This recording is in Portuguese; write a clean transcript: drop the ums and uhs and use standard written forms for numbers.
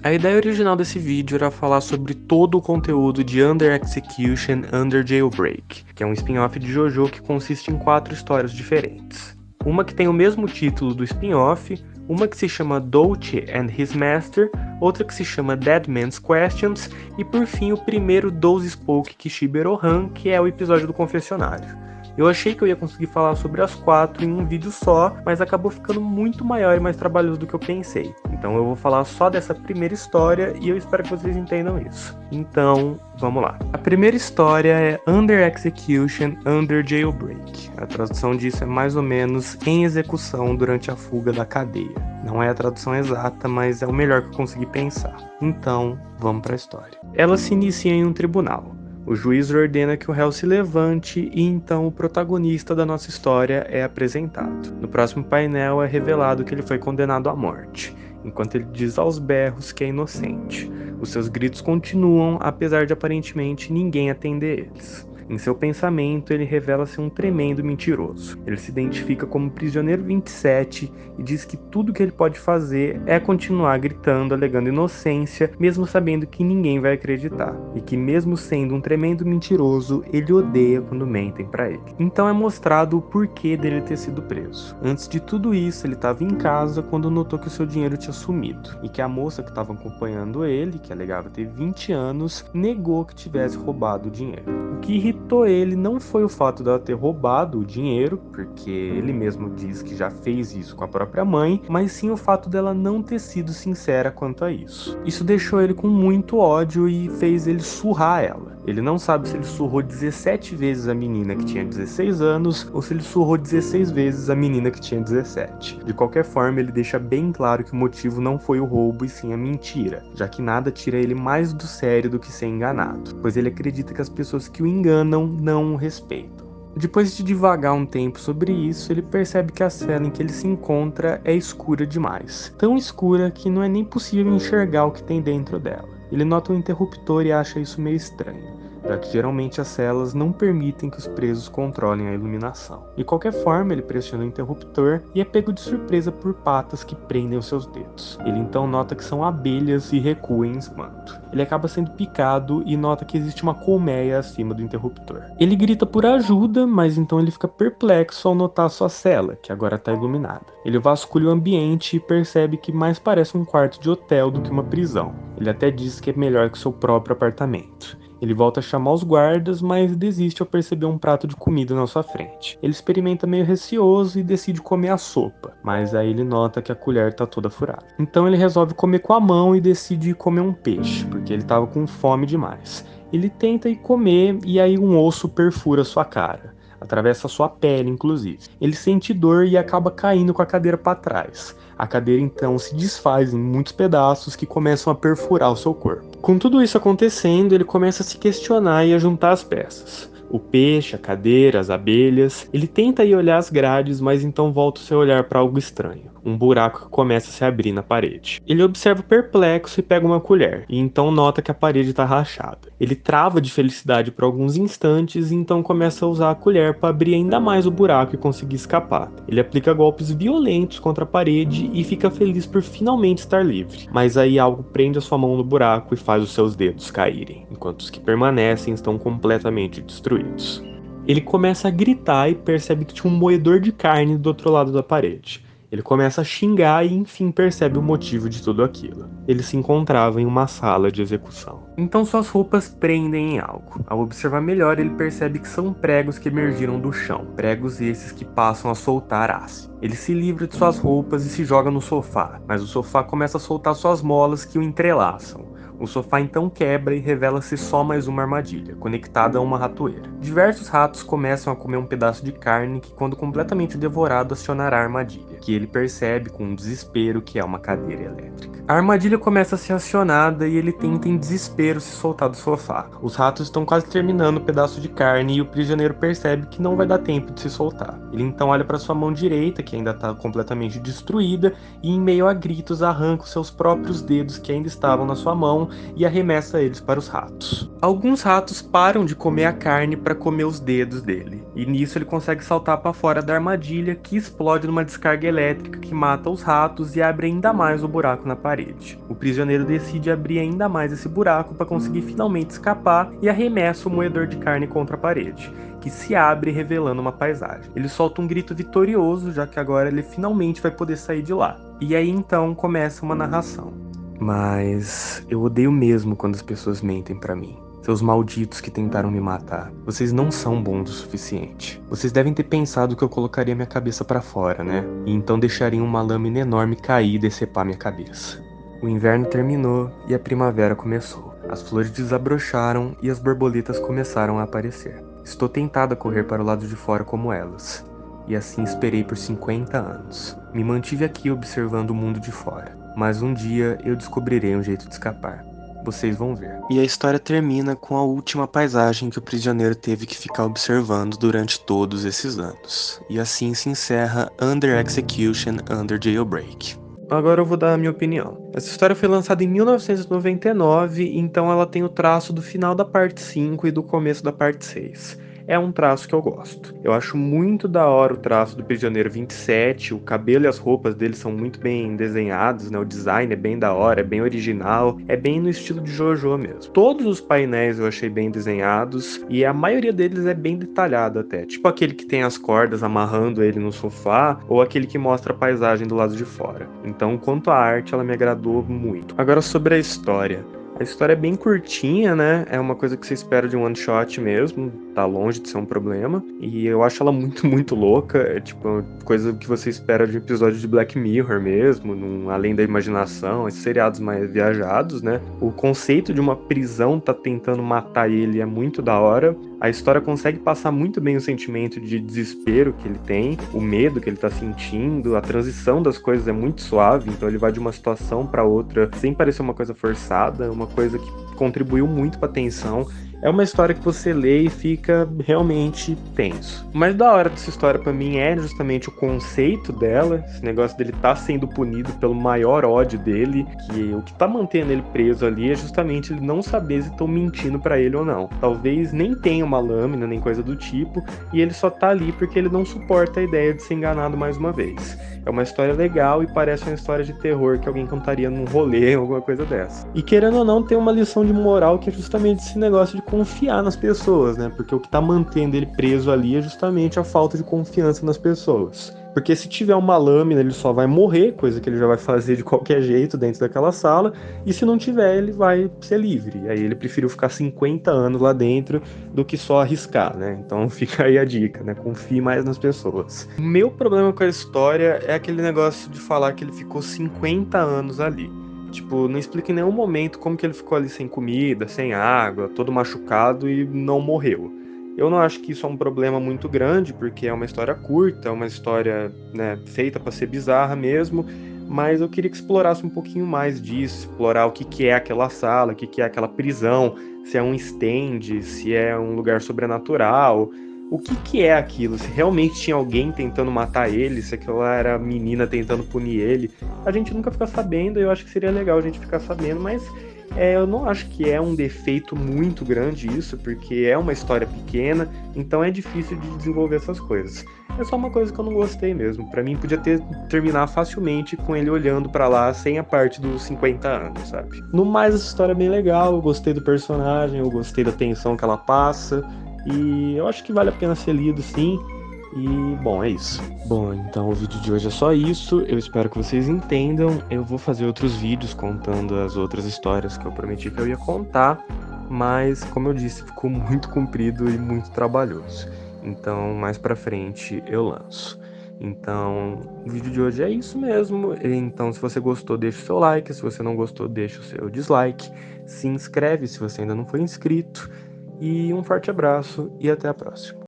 A ideia original desse vídeo era falar sobre todo o conteúdo de Under Execution, Under Jailbreak, que é um spin-off de JoJo que consiste em 4 histórias diferentes. Uma que tem o mesmo título do spin-off, uma que se chama Douchi and His Master, outra que se chama Dead Man's Questions, e por fim o primeiro Doze Spoke Kishibe-Rohan, que é o episódio do confessionário. Eu achei que eu ia conseguir falar sobre as 4 em um vídeo só, mas acabou ficando muito maior e mais trabalhoso do que eu pensei. Então eu vou falar só dessa primeira história e eu espero que vocês entendam isso. Então, vamos lá. A primeira história é Under Execution, Under Jailbreak. A tradução disso é mais ou menos em execução durante a fuga da cadeia. Não é a tradução exata, mas é o melhor que eu consegui pensar. Então, vamos para a história. Ela se inicia em um tribunal. O juiz ordena que o réu se levante e então o protagonista da nossa história é apresentado. No próximo painel é revelado que ele foi condenado à morte, enquanto ele diz aos berros que é inocente. Os seus gritos continuam, apesar de aparentemente ninguém atender eles. Em seu pensamento, ele revela-se um tremendo mentiroso. Ele se identifica como Prisioneiro 27 e diz que tudo que ele pode fazer é continuar gritando, alegando inocência, mesmo sabendo que ninguém vai acreditar. E que mesmo sendo um tremendo mentiroso, ele odeia quando mentem pra ele. Então é mostrado o porquê dele ter sido preso. Antes de tudo isso, ele estava em casa quando notou que o seu dinheiro tinha sumido. E que a moça que estava acompanhando ele, que alegava ter 20 anos, negou que tivesse roubado o dinheiro. O que irritou ele não foi o fato dela ter roubado o dinheiro, porque ele mesmo diz que já fez isso com a própria mãe, mas sim o fato dela não ter sido sincera quanto a isso. Isso deixou ele com muito ódio e fez ele surrar ela. Ele não sabe se ele surrou 17 vezes a menina que tinha 16 anos ou se ele surrou 16 vezes a menina que tinha 17. De qualquer forma, ele deixa bem claro que o motivo não foi o roubo e sim a mentira, já que nada tira ele mais do sério do que ser enganado, pois ele acredita que as pessoas que o enganam não o respeitam. Depois de divagar um tempo sobre isso, ele percebe que a cela em que ele se encontra é escura demais. Tão escura que não é nem possível enxergar o que tem dentro dela. Ele nota um interruptor e acha isso meio estranho, já que geralmente as celas não permitem que os presos controlem a iluminação. De qualquer forma, ele pressiona o interruptor e é pego de surpresa por patas que prendem os seus dedos. Ele então nota que são abelhas e recua em espanto. Ele acaba sendo picado e nota que existe uma colmeia acima do interruptor. Ele grita por ajuda, mas então ele fica perplexo ao notar sua cela, que agora está iluminada. Ele vasculha o ambiente e percebe que mais parece um quarto de hotel do que uma prisão. Ele até diz que é melhor que seu próprio apartamento. Ele volta a chamar os guardas, mas desiste ao perceber um prato de comida na sua frente. Ele experimenta meio receoso e decide comer a sopa, mas aí ele nota que a colher tá toda furada. Então ele resolve comer com a mão e decide comer um peixe, porque ele tava com fome demais. Ele tenta ir comer e aí um osso perfura sua cara. Atravessa sua pele, inclusive. Ele sente dor e acaba caindo com a cadeira para trás. A cadeira então se desfaz em muitos pedaços que começam a perfurar o seu corpo. Com tudo isso acontecendo, ele começa a se questionar e a juntar as peças. O peixe, a cadeira, as abelhas. Ele tenta ir olhar as grades, mas então volta o seu olhar para algo estranho. Um buraco que começa a se abrir na parede. Ele observa perplexo e pega uma colher, e então nota que a parede está rachada. Ele trava de felicidade por alguns instantes e então começa a usar a colher para abrir ainda mais o buraco e conseguir escapar. Ele aplica golpes violentos contra a parede e fica feliz por finalmente estar livre. Mas aí algo prende a sua mão no buraco e faz os seus dedos caírem, enquanto os que permanecem estão completamente destruídos. Ele começa a gritar e percebe que tinha um moedor de carne do outro lado da parede. Ele começa a xingar e enfim percebe o motivo de tudo aquilo. Ele se encontrava em uma sala de execução. Então suas roupas prendem em algo. Ao observar melhor, ele percebe que são pregos que emergiram do chão. Pregos esses que passam a soltar ácido. Ele se livra de suas roupas e se joga no sofá, mas o sofá começa a soltar suas molas que o entrelaçam. O sofá então quebra e revela-se só mais uma armadilha, conectada a uma ratoeira. Diversos ratos começam a comer um pedaço de carne que, quando completamente devorado, acionará a armadilha, que ele percebe com um desespero que é uma cadeira elétrica. A armadilha começa a ser acionada e ele tenta em desespero se soltar do sofá. Os ratos estão quase terminando o pedaço de carne e o prisioneiro percebe que não vai dar tempo de se soltar. Ele então olha para sua mão direita, que ainda está completamente destruída, e em meio a gritos arranca os seus próprios dedos que ainda estavam na sua mão e arremessa eles para os ratos. Alguns ratos param de comer a carne para comer os dedos dele, e nisso ele consegue saltar para fora da armadilha, que explode numa descarga elétrica que mata os ratos e abre ainda mais o buraco na parede. O prisioneiro decide abrir ainda mais esse buraco para conseguir finalmente escapar e arremessa o moedor de carne contra a parede, que se abre revelando uma paisagem. Ele solta um grito vitorioso, já que agora ele finalmente vai poder sair de lá. E aí então começa uma narração. Mas eu odeio mesmo quando as pessoas mentem pra mim. Seus malditos que tentaram me matar. Vocês não são bons o suficiente. Vocês devem ter pensado que eu colocaria minha cabeça pra fora, né? E então deixariam uma lâmina enorme cair e decepar minha cabeça. O inverno terminou e a primavera começou. As flores desabrocharam e as borboletas começaram a aparecer. Estou tentado a correr para o lado de fora como elas. E assim esperei por 50 anos. Me mantive aqui observando o mundo de fora. Mas um dia eu descobrirei um jeito de escapar. Vocês vão ver. E a história termina com a última paisagem que o prisioneiro teve que ficar observando durante todos esses anos. E assim se encerra Under Execution, Under Jailbreak. Agora eu vou dar a minha opinião. Essa história foi lançada em 1999, então ela tem o traço do final da parte 5 e do começo da parte 6. É um traço que eu gosto. Eu acho muito da hora o traço do Prisioneiro 27, o cabelo e as roupas dele são muito bem desenhados, né? O design é bem da hora, é bem original, é bem no estilo de JoJo mesmo. Todos os painéis eu achei bem desenhados e a maioria deles é bem detalhado até. Tipo aquele que tem as cordas amarrando ele no sofá ou aquele que mostra a paisagem do lado de fora. Então, quanto à arte, ela me agradou muito. Agora sobre a história. A história é bem curtinha, né? É uma coisa que você espera de um one shot mesmo, tá longe de ser um problema. E eu acho ela muito, muito louca. É tipo uma coisa que você espera de um episódio de Black Mirror mesmo, além da imaginação, esses seriados mais viajados, né? O conceito de uma prisão tá tentando matar ele é muito da hora. A história consegue passar muito bem o sentimento de desespero que ele tem, o medo que ele tá sentindo, a transição das coisas é muito suave, então ele vai de uma situação para outra sem parecer uma coisa forçada, uma coisa que contribuiu muito para a tensão. É uma história que você lê e fica realmente tenso. O mais da hora dessa história pra mim é justamente o conceito dela, esse negócio dele tá sendo punido pelo maior ódio dele, que o que tá mantendo ele preso ali é justamente ele não saber se estão mentindo pra ele ou não. Talvez nem tenha uma lâmina nem coisa do tipo, e ele só tá ali porque ele não suporta a ideia de ser enganado mais uma vez. É uma história legal e parece uma história de terror que alguém contaria num rolê, alguma coisa dessa. E querendo ou não, tem uma lição de moral que é justamente esse negócio de confiar nas pessoas, né? Porque o que tá mantendo ele preso ali é justamente a falta de confiança nas pessoas. Porque se tiver uma lâmina, ele só vai morrer, coisa que ele já vai fazer de qualquer jeito dentro daquela sala, e se não tiver, ele vai ser livre. E aí ele preferiu ficar 50 anos lá dentro do que só arriscar, né? Então fica aí a dica, né? Confie mais nas pessoas. O meu problema com a história é aquele negócio de falar que ele ficou 50 anos ali. Tipo, não explica em nenhum momento como que ele ficou ali sem comida, sem água, todo machucado e não morreu. Eu não acho que isso é um problema muito grande, porque é uma história curta, é uma história, né, feita para ser bizarra mesmo, mas eu queria que explorasse um pouquinho mais disso, explorar o que que é aquela sala, o que que é aquela prisão, se é um stand, se é um lugar sobrenatural, o que que é aquilo, se realmente tinha alguém tentando matar ele, se aquilo era a menina tentando punir ele. A gente nunca fica sabendo, e eu acho que seria legal a gente ficar sabendo, mas eu não acho que é um defeito muito grande isso, porque é uma história pequena, então é difícil de desenvolver essas coisas. É só uma coisa que eu não gostei mesmo. Pra mim podia terminar facilmente com ele olhando pra lá sem a parte dos 50 anos, sabe? No mais, essa história é bem legal, eu gostei do personagem, eu gostei da tensão que ela passa, e eu acho que vale a pena ser lido sim. E, bom, é isso. Bom, então o vídeo de hoje é só isso. Eu espero que vocês entendam. Eu vou fazer outros vídeos contando as outras histórias que eu prometi que eu ia contar. Mas, como eu disse, ficou muito comprido e muito trabalhoso. Então, mais pra frente eu lanço. Então, o vídeo de hoje é isso mesmo. Então, se você gostou, deixa o seu like. Se você não gostou, deixa o seu dislike. Se inscreve se você ainda não for inscrito. E um forte abraço e até a próxima.